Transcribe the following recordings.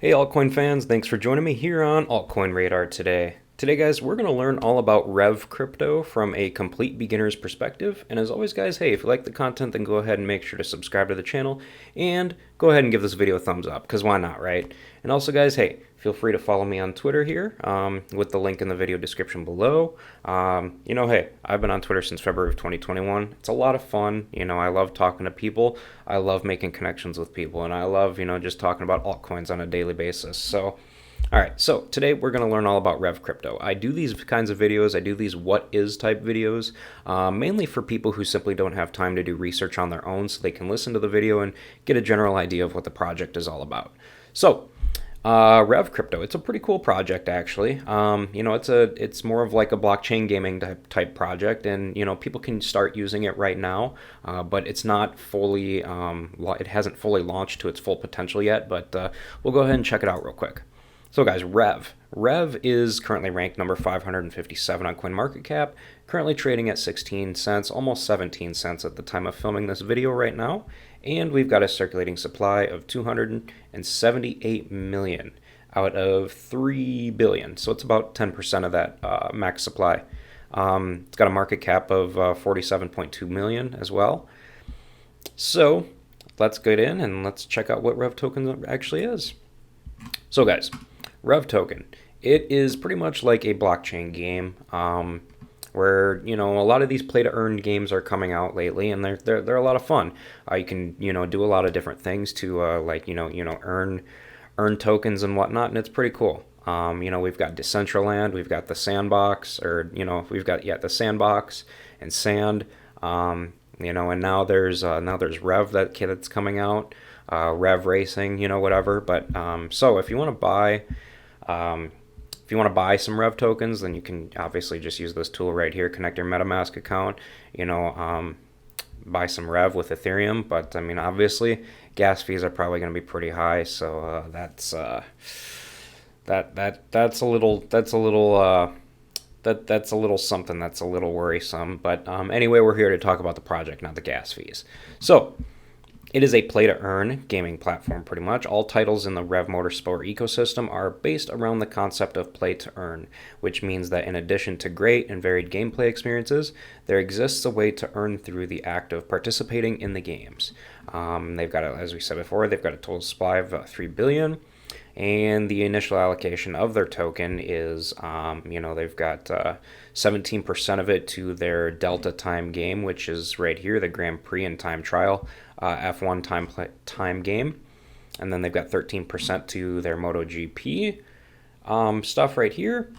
Hey altcoin fans, thanks for joining me here on Altcoin Radar today. Today guys, we're going to learn all about REVV Crypto from a complete beginner's perspective. And as always guys, hey, if you like the content, then go ahead and make sure to subscribe to the channel and go ahead and give this video a thumbs up, because why not, right? And also guys, hey, feel free to follow me on Twitter here with the link in the video description below. Hey, I've been on Twitter since February of 2021. It's a lot of fun. I love talking to people. I love making connections with people. And I love, just talking about altcoins on a daily basis. So, all right, so today we're going to learn all about REVV Crypto. I do these kinds of videos. I do these what is type videos, mainly for people who simply don't have time to do research on their own, so they can listen to the video and get a general idea of what the project is all about. So, REVV Crypto, it's a pretty cool project actually. It's more of like a blockchain gaming type project, and people can start using it right now, but it's not fully, it hasn't fully launched to its full potential yet. But we'll go ahead and check it out real quick. So guys, REVV is currently ranked number 557 on CoinMarketCap, currently trading at 16 cents, almost 17 cents at the time of filming this video right now. And we've got a circulating supply of 278 million out of 3 billion. So it's about 10% of that max supply. It's got a market cap of 47.2 million as well. So let's get in and let's check out what REVV token actually is. So guys, REVV token, it is pretty much like a blockchain game, where a lot of these play to earn games are coming out lately, and they're a lot of fun. You can do a lot of different things to earn tokens and whatnot, and it's pretty cool. We've got Decentraland, we've got the Sandbox, we've got the Sandbox and Sand, and now there's REVV that's coming out, Rev Racing, whatever. But so if you want to buy some REVV tokens, then you can obviously just use this tool right here, connect your MetaMask account, buy some REVV with Ethereum. But I mean, obviously, gas fees are probably going to be pretty high, so that's a little something that's a little worrisome. But anyway, we're here to talk about the project, not the gas fees. So it is a play-to-earn gaming platform, pretty much. All titles in the REVV Motorsport ecosystem are based around the concept of play-to-earn, which means that in addition to great and varied gameplay experiences, there exists a way to earn through the act of participating in the games. They've got, as we said before, they've got a total supply of 3 billion, and the initial allocation of their token is, they've got 17% of it to their Delta Time game, which is right here, the Grand Prix and Time Trial F1 time game. And then they've got 13% to their MotoGP stuff right here.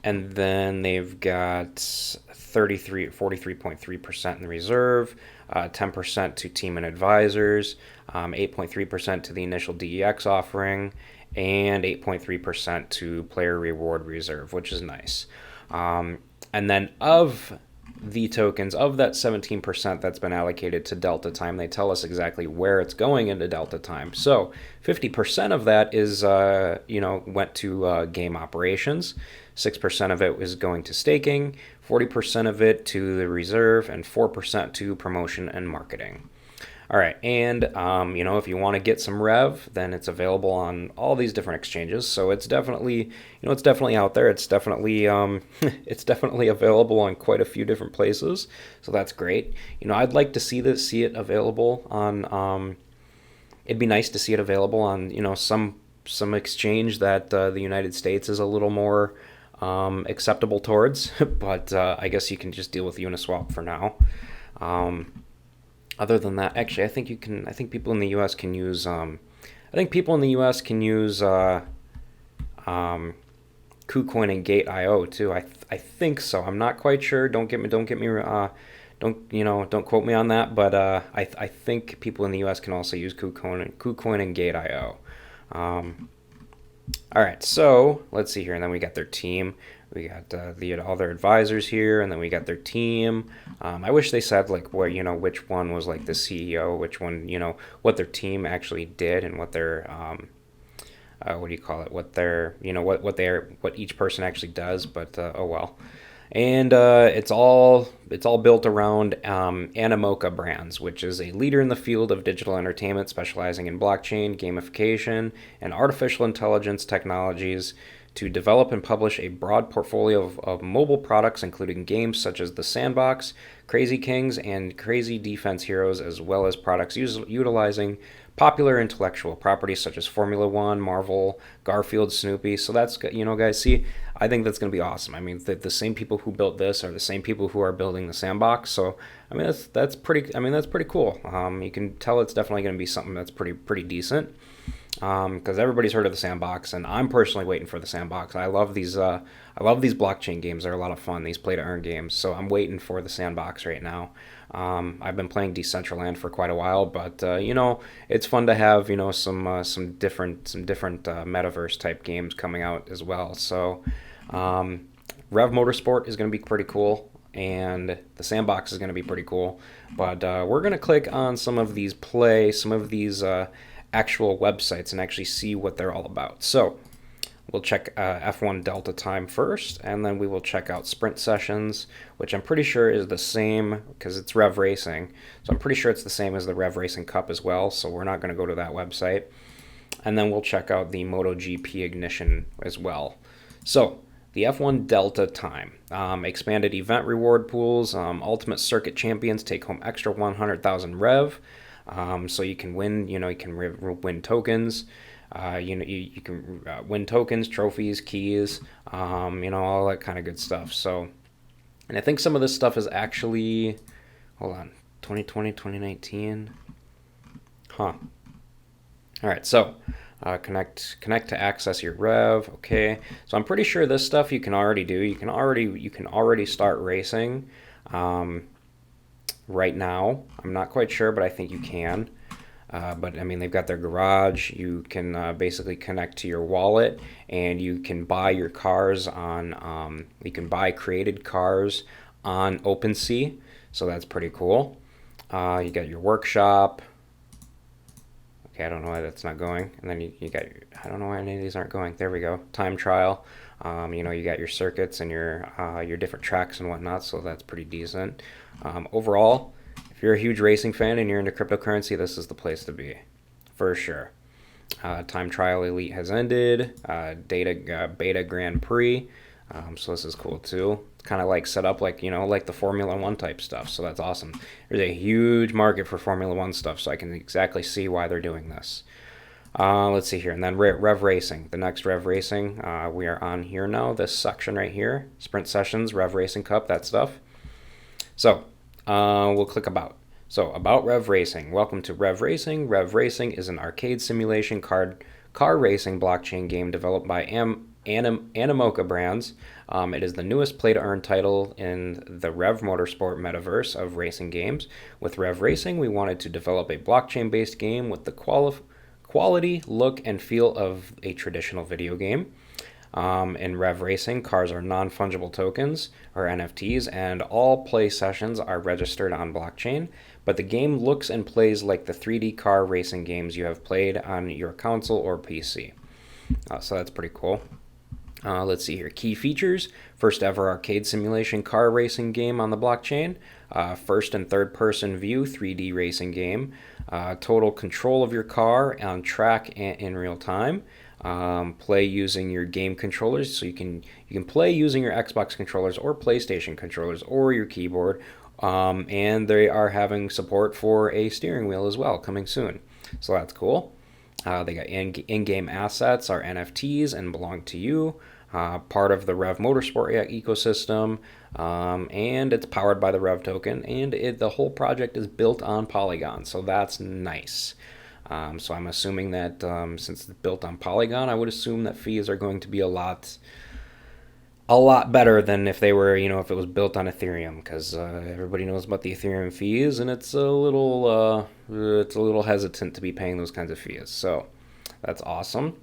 And then they've got 43.3% in the reserve, 10% to team and advisors, 8.3% to the initial DEX offering, and 8.3% to player reward reserve, which is nice. And then of the tokens, of that 17% that's been allocated to Delta Time, they tell us exactly where it's going into Delta Time. So 50% of that is, went to game operations. 6% of it is going to staking, 40% of it to the reserve, and 4% to promotion and marketing. All right, and if you want to get some REVV, then it's available on all these different exchanges. So it's definitely, it's definitely out there. It's definitely, it's definitely available on quite a few different places. So that's great. I'd like to see it available on. It'd be nice to see it available on, some exchange that the United States is a little more acceptable towards. But I guess you can just deal with Uniswap for now. Other than that, actually, I think people in the U.S. can use. KuCoin and Gate.io too. I think so. I'm not quite sure. Don't quote me on that. But I think people in the U.S. can also use KuCoin and Gate.io. All right, so let's see here, and then we got their team. We got all their advisors here, and then we got their team. I wish they said like where which one was like the CEO, which one what their team actually did, and what their what each person actually does. But oh well. And it's all built around Animoca Brands, which is a leader in the field of digital entertainment, specializing in blockchain, gamification, and artificial intelligence technologies to develop and publish a broad portfolio of mobile products, including games such as The Sandbox, Crazy Kings, and Crazy Defense Heroes, as well as products utilizing popular intellectual properties such as Formula One, Marvel, Garfield, Snoopy. So that's, guys, see, I think that's going to be awesome. I mean, the same people who built this are the same people who are building the Sandbox. So, I mean, that's pretty. I mean, that's pretty cool. You can tell it's definitely going to be something that's pretty decent. Because everybody's heard of the Sandbox, and I'm personally waiting for the Sandbox. I love these blockchain games. They're a lot of fun. These play to earn games. So I'm waiting for the Sandbox right now. I've been playing Decentraland for quite a while, but it's fun to have some different metaverse type games coming out as well. So Rev Motorsport is going to be pretty cool, and the Sandbox is going to be pretty cool. But we're going to click on some of these actual websites and actually see what they're all about. So we'll check F1 Delta Time first, and then we will check out Sprint Sessions, which I'm pretty sure is the same because it's Rev Racing. So I'm pretty sure it's the same as the Rev Racing Cup as well, so we're not going to go to that website. And then we'll check out the MotoGP Ignition as well. So the F1 Delta Time, expanded event reward pools, Ultimate Circuit Champions take home extra 100,000 Rev. So you can win, you can win tokens. You can win tokens, trophies, keys, all that kind of good stuff. So, and I think some of this stuff is actually, hold on, 2020, 2019. Huh. All right, so connect to access your Rev. Okay, so I'm pretty sure this stuff you can already do. You can already start racing. Right now, I'm not quite sure, but I think you can. But I mean, they've got their garage. You can basically connect to your wallet, and you can buy your cars on. You can buy created cars on OpenSea, so that's pretty cool. You got your workshop. Okay, I don't know why that's not going. And then you got your, I don't know why any of these aren't going. There we go. Time trial. You got your circuits and your different tracks and whatnot, so that's pretty decent. Overall, if you're a huge racing fan and you're into cryptocurrency, this is the place to be, for sure. Time Trial Elite has ended. Beta Grand Prix. So this is cool too. It's kind of like set up like the Formula One type stuff. So that's awesome. There's a huge market for Formula One stuff, so I can exactly see why they're doing this. Let's see here, and then Rev Racing. The next Rev Racing, we are on here now. This section right here, Sprint Sessions, Rev Racing Cup, that stuff. So we'll click About. So About Rev Racing. Welcome to Rev Racing. Rev Racing is an arcade simulation car racing blockchain game developed by Animoca Brands. It is the newest play-to-earn title in the Rev Motorsport metaverse of racing games. With Rev Racing, we wanted to develop a blockchain-based game with the quality, look, and feel of a traditional video game. In Rev Racing, cars are non-fungible tokens, or NFTs, and all play sessions are registered on blockchain, but the game looks and plays like the 3D car racing games you have played on your console or PC. So that's pretty cool. Let's see here. Key features. First ever arcade simulation car racing game on the blockchain. First and third person view 3D racing game. Total control of your car on track and in real time. Play using your game controllers, so you can play using your Xbox controllers or PlayStation controllers or your keyboard. And they are having support for a steering wheel as well coming soon. So that's cool. They got in-game assets are NFTs and belong to you. Part of the Rev Motorsport ecosystem, and it's powered by the Rev token, and the whole project is built on Polygon, so that's nice. So I'm assuming that since it's built on Polygon, I would assume that fees are going to be a lot better than if they were, if it was built on Ethereum, because everybody knows about the Ethereum fees, and it's a little hesitant to be paying those kinds of fees. So that's awesome.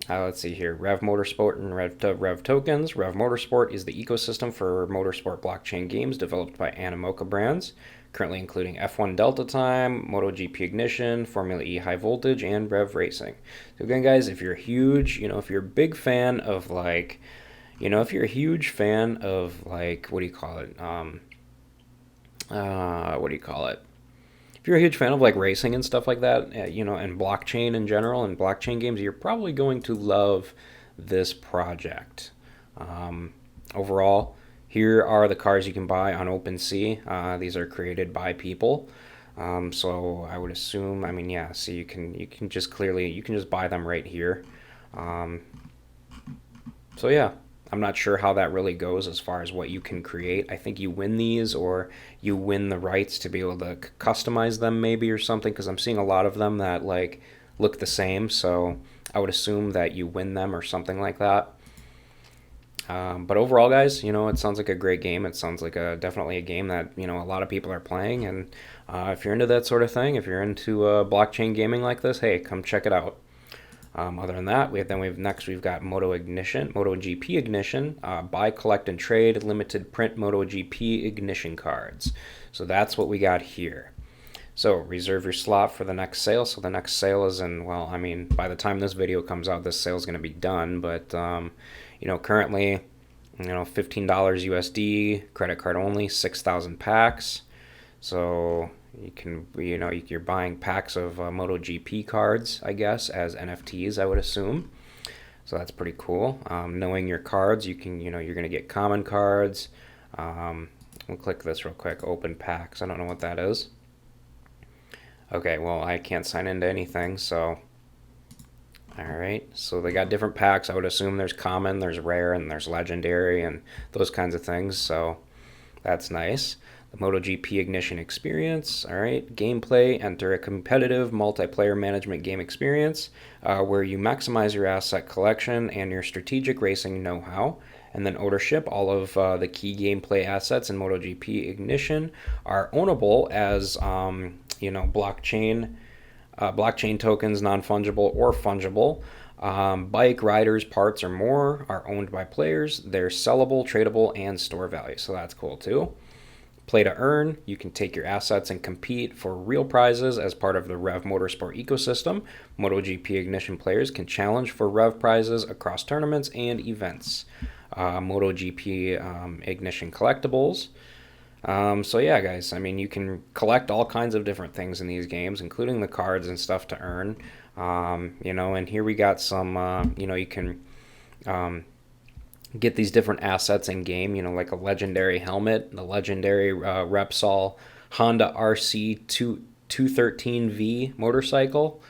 Let's see here, Rev Motorsport and Rev tokens. Rev Motorsport is the ecosystem for motorsport blockchain games developed by Animoca Brands, currently including F1 Delta Time, MotoGP Ignition, Formula E High Voltage, and Rev Racing. So again, guys, if you're huge, if you're a big fan of if you're a huge fan of like, what do you call it? What do you call it? If you're a huge fan of like racing and stuff like that, and blockchain in general and blockchain games, you're probably going to love this project. Um, Overall, here are the cars you can buy on OpenSea. These are created by people. So I would assume, I mean, yeah, so you can just buy them right here. Um, so yeah, I'm not sure how that really goes as far as what you can create. I think you win these or you win the rights to be able to customize them maybe or something because I'm seeing a lot of them that like look the same. So I would assume that you win them or something like that. But overall, guys, it sounds like a great game. It sounds like definitely a game that a lot of people are playing. And if you're into that sort of thing, if you're into blockchain gaming like this, hey, come check it out. Other than that, we've got MotoGP Ignition, buy, collect, and trade limited print MotoGP Ignition cards. So that's what we got here. So reserve your slot for the next sale. So the next sale is in, well, I mean, by the time this video comes out, this sale is going to be done. But currently, $15 USD, credit card only, 6,000 packs. So you're buying packs of MotoGP cards, I guess, as NFTs, I would assume. So that's pretty cool. Knowing your cards, you're going to get common cards. We'll click this real quick, open packs. I don't know what that is. Okay, well, I can't sign into anything, so. All right, so they got different packs. I would assume there's common, there's rare, and there's legendary, and those kinds of things. So that's nice. The MotoGP Ignition experience. All right, gameplay. Enter a competitive multiplayer management game experience where you maximize your asset collection and your strategic racing know-how. And then ownership. All of the key gameplay assets in MotoGP Ignition are ownable as blockchain tokens, non-fungible or fungible. Bike, riders, parts, or more are owned by players. They're sellable, tradable, and store value. So that's cool too. Play to earn. You can take your assets and compete for real prizes as part of the REV Motorsport ecosystem. MotoGP Ignition players can challenge for REV prizes across tournaments and events. MotoGP Ignition collectibles. So yeah, guys, I mean, you can collect all kinds of different things in these games, including the cards and stuff to earn. And here we got some, you can get these different assets in game, like a legendary helmet, the legendary Repsol Honda RC 213V motorcycle,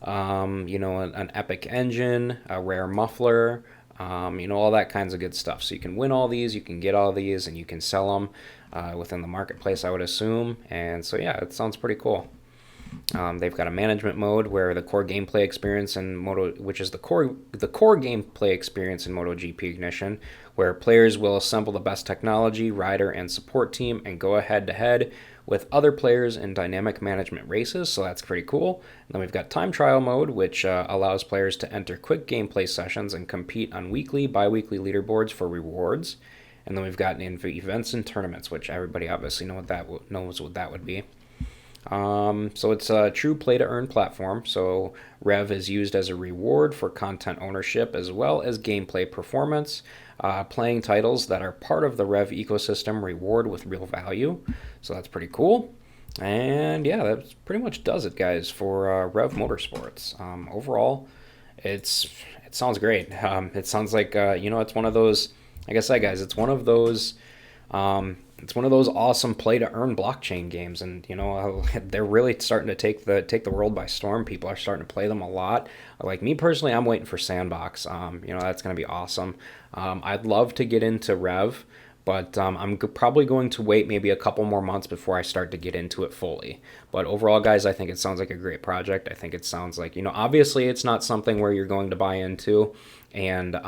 an epic engine, a rare muffler, all that kinds of good stuff. So you can win all these, you can get all these, and you can sell them within the marketplace, I would assume. And so yeah, it sounds pretty cool. They've got a management mode where the core gameplay experience in which is the core gameplay experience in MotoGP Ignition, where players will assemble the best technology, rider, and support team and go head to head with other players in dynamic management races. So that's pretty cool. And then we've got time trial mode, which allows players to enter quick gameplay sessions and compete on weekly, bi-weekly leaderboards for rewards. And then we've got events and tournaments, which everybody obviously knows what that would be. So it's a true play-to-earn platform. So Rev is used as a reward for content ownership as well as gameplay performance. Playing titles that are part of the Rev ecosystem reward with real value. So that's pretty cool. And yeah, that pretty much does it, guys, for Rev Motorsports. Overall, it sounds great. It sounds like it's one of those. Like I said, guys, it's one of those. It's one of those awesome play-to-earn blockchain games, and they're really starting to take the world by storm. People are starting to play them a lot. Like me personally, I'm waiting for Sandbox. That's going to be awesome. I'd love to get into Rev, but I'm probably going to wait maybe a couple more months before I start to get into it fully. But overall, guys, I think it sounds like a great project. I think it sounds like, obviously it's not something where you're going to buy into and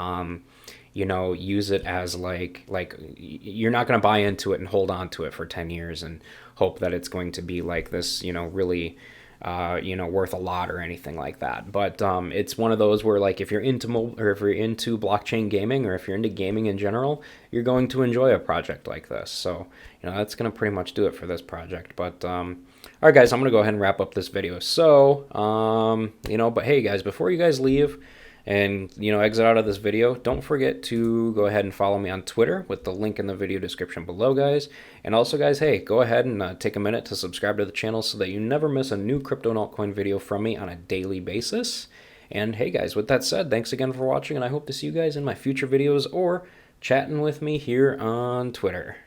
use it as like you're not going to buy into it and hold on to it for 10 years and hope that it's going to be like this, really, worth a lot or anything like that. But it's one of those where, like, if you're into blockchain gaming, or if you're into gaming in general, you're going to enjoy a project like this. So, that's going to pretty much do it for this project. But all right, guys, I'm going to go ahead and wrap up this video. So, but hey, guys, before you guys leave, and exit out of this video, don't forget to go ahead and follow me on Twitter with the link in the video description below, guys. And also, guys, hey, go ahead and take a minute to subscribe to the channel so that you never miss a new crypto and altcoin video from me on a daily basis. And hey, guys, with that said, thanks again for watching, and I hope to see you guys in my future videos or chatting with me here on Twitter.